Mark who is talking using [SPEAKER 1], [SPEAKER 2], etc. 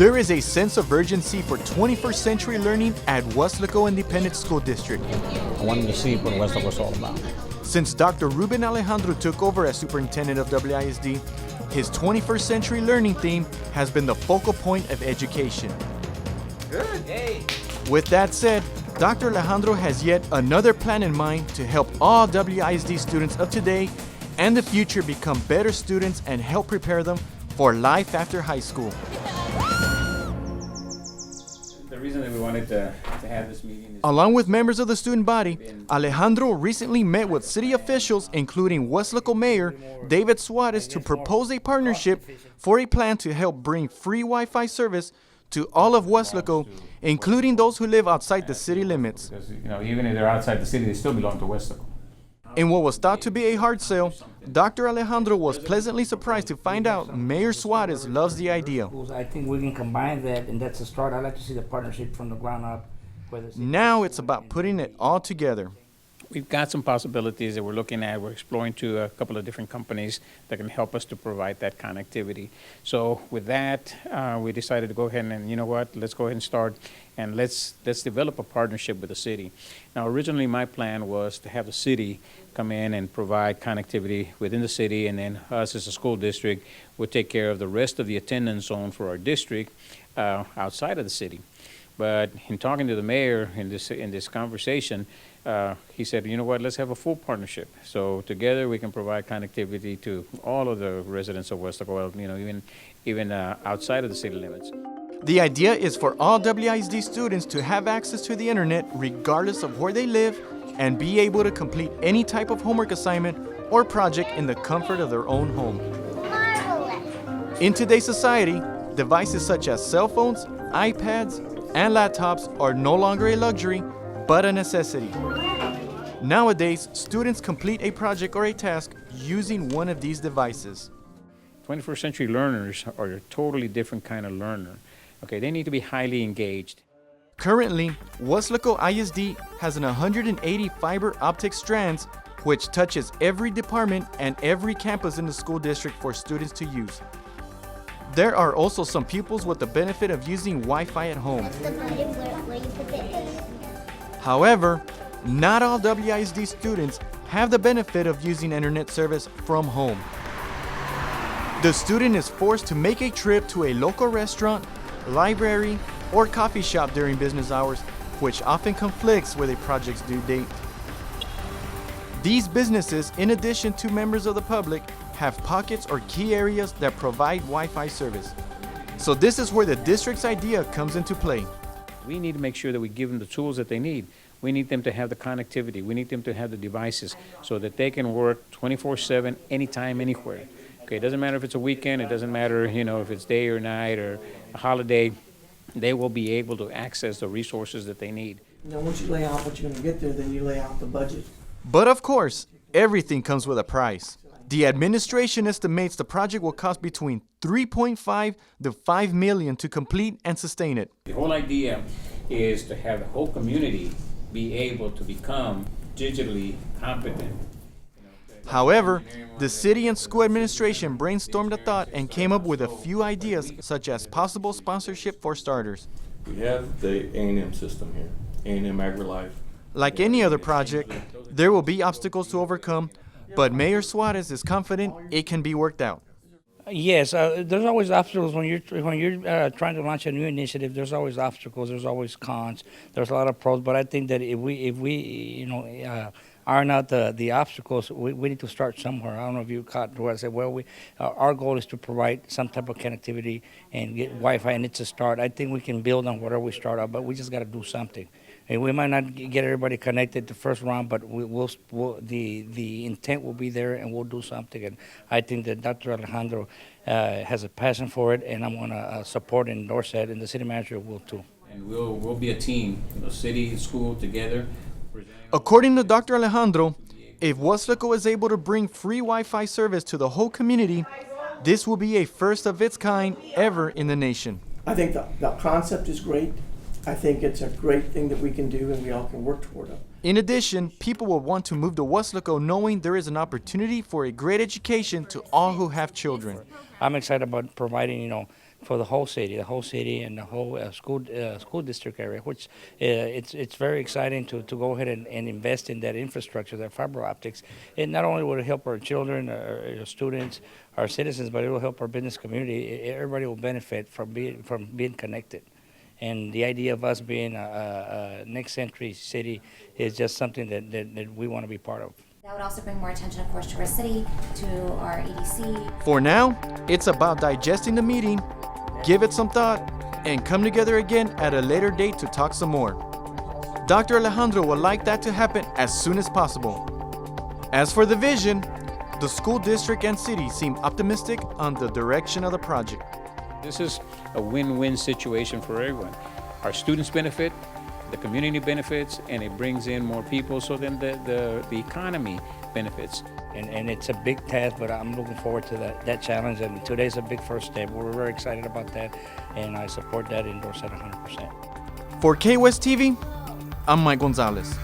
[SPEAKER 1] There is a sense of urgency for 21st century learning at Weslaco Independent School District.
[SPEAKER 2] I wanted to see what Weslaco was all about.
[SPEAKER 1] Since Dr. Ruben Alejandro took over as superintendent of WISD, his 21st century learning theme has been the focal point of education.
[SPEAKER 3] Good. Hey.
[SPEAKER 1] With that said, Dr. Alejandro has yet another plan in mind to help all WISD students of today and the future become better students and help prepare them for life after high school.
[SPEAKER 2] The reason that we wanted to have this meeting is...
[SPEAKER 1] Along with members of the student body, Alejandro recently met with city officials, including Weslaco Mayor David Suarez, to propose a partnership for a plan to help bring free Wi-Fi service to all of Weslaco, including those who live outside the city limits.
[SPEAKER 2] Because, even if they're outside the city, they still belong to Weslaco.
[SPEAKER 1] In what was thought to be a hard sell, Dr. Alejandro was pleasantly surprised to find out Mayor Suarez loves the idea.
[SPEAKER 4] I think we can combine that, and that's a start. I'd like to see the partnership from the ground up.
[SPEAKER 1] Now it's about putting it all together.
[SPEAKER 2] We've got some possibilities that we're looking at. We're exploring to a couple of different companies that can help us to provide that connectivity. So with that, we decided to go ahead and, you know what, let's go ahead and start and let's develop a partnership with the city. Now, originally my plan was to have the city come in and provide connectivity within the city, and then us as a school district would take care of the rest of the attendance zone for our district outside of the city. But in talking to the mayor in this conversation, he said, you know what, let's have a full partnership. So together we can provide connectivity to all of the residents of Weslaco, even outside of the city limits.
[SPEAKER 1] The idea is for all WISD students to have access to the internet regardless of where they live and be able to complete any type of homework assignment or project in the comfort of their own home.
[SPEAKER 5] Marvelous.
[SPEAKER 1] In today's society, devices such as cell phones, iPads, and laptops are no longer a luxury, but a necessity. Nowadays, students complete a project or a task using one of these devices.
[SPEAKER 2] 21st century learners are a totally different kind of learner. Okay, they need to be highly engaged.
[SPEAKER 1] Currently, Weslaco ISD has an 180 fiber optic strands which touches every department and every campus in the school district for students to use. There are also some pupils with the benefit of using Wi-Fi at home.
[SPEAKER 5] What's the button where you put it?
[SPEAKER 1] However, not all WISD students have the benefit of using internet service from home. The student is forced to make a trip to a local restaurant, library, or coffee shop during business hours, which often conflicts with a project's due date. These businesses, in addition to members of the public, have pockets or key areas that provide Wi-Fi service. So this is where the district's idea comes into play.
[SPEAKER 2] We need to make sure that we give them the tools that they need. We need them to have the connectivity. We need them to have the devices so that they can work 24/7, anytime, anywhere. Okay, it doesn't matter if it's a weekend, it doesn't matter, if it's day or night or a holiday, they will be able to access the resources that they need.
[SPEAKER 6] Now, once you lay out what you're going to get there, then you lay out the budget.
[SPEAKER 1] But of course, everything comes with a price. The administration estimates the project will cost between $3.5 to $5 million to complete and sustain it.
[SPEAKER 2] The whole idea is to have the whole community be able to become digitally competent.
[SPEAKER 1] However, the city and school administration brainstormed the thought and came up with a few ideas, such as possible sponsorship for starters.
[SPEAKER 7] We have the A&M system here, A&M AgriLife.
[SPEAKER 1] Like any other project, there will be obstacles to overcome, but Mayor Suarez is confident it can be worked out.
[SPEAKER 4] Yes, there's always obstacles when you're trying to launch a new initiative. There's always obstacles. There's always cons. There's a lot of pros. But I think that if we iron out the obstacles, we need to start somewhere. I don't know if you caught what I said. Well, our goal is to provide some type of connectivity and get Wi-Fi, and it's a start. I think we can build on whatever we start out, but we just got to do something. And we might not get everybody connected the first round, but the intent will be there, and we'll do something. And I think that Dr. Alejandro has a passion for it, and I'm going to support and endorse that, and the city manager will too.
[SPEAKER 2] And we'll be a team, city, school together.
[SPEAKER 1] According to Dr. Alejandro, if Weslaco is able to bring free Wi-Fi service to the whole community, this will be a first of its kind ever in the nation.
[SPEAKER 6] I think the concept is great. I think it's a great thing that we can do and we all can work toward it.
[SPEAKER 1] In addition, people will want to move to Weslaco knowing there is an opportunity for a great education to all who have children.
[SPEAKER 4] I'm excited about providing, for the whole city and the whole school district area, which it's very exciting to go ahead and invest in that infrastructure, that fiber optics. It not only will help our children, our students, our citizens, but it will help our business community. Everybody will benefit from being connected. And the idea of us being a next century city is just something that we want to be part of.
[SPEAKER 8] That would also bring more attention, of course, to our city, to our EDC.
[SPEAKER 1] For now, it's about digesting the meeting, give it some thought, and come together again at a later date to talk some more. Dr. Alejandro would like that to happen as soon as possible. As for the vision, the school district and city seem optimistic on the direction of the project.
[SPEAKER 2] This is a win-win situation for everyone. Our students benefit, the community benefits, and it brings in more people, so then the economy benefits.
[SPEAKER 4] And it's a big task, but I'm looking forward to that challenge, and today's a big first step. We're very excited about that, and I support that, endorse that 100%.
[SPEAKER 1] For KWES TV, I'm Mike Gonzalez.